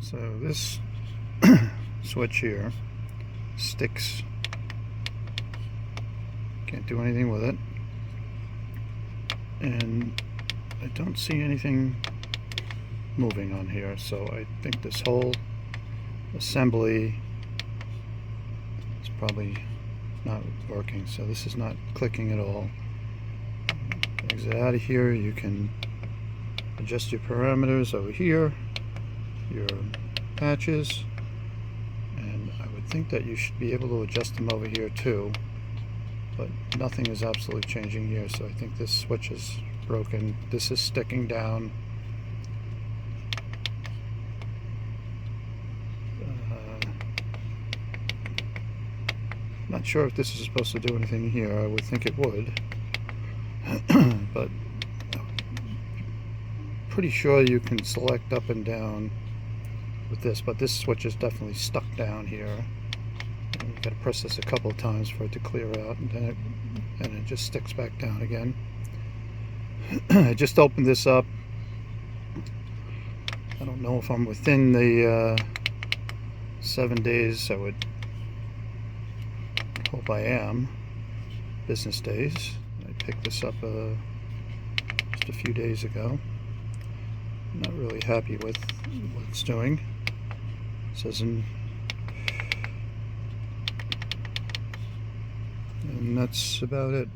So this switch here sticks, can't do anything with it, and I don't see anything moving on here, so I think this whole assembly is probably not working. So this is not clicking at all. Exit out of here. You can adjust your parameters over here, your patches, and I would think that you should be able to adjust them over here too, but nothing is absolutely changing here. So I think this switch is broken. This is sticking down. Not sure if this is supposed to do anything here. I would think it would, but pretty sure you can select up and down with this, but this switch is definitely stuck down here. And you've got to press this a couple of times for it to clear out, and then it just sticks back down again. I just opened this up. I don't know if I'm within the 7 days. I would hope I am. Business days. I picked this up just a few days ago. I'm not really happy with what it's doing. It says and that's about it.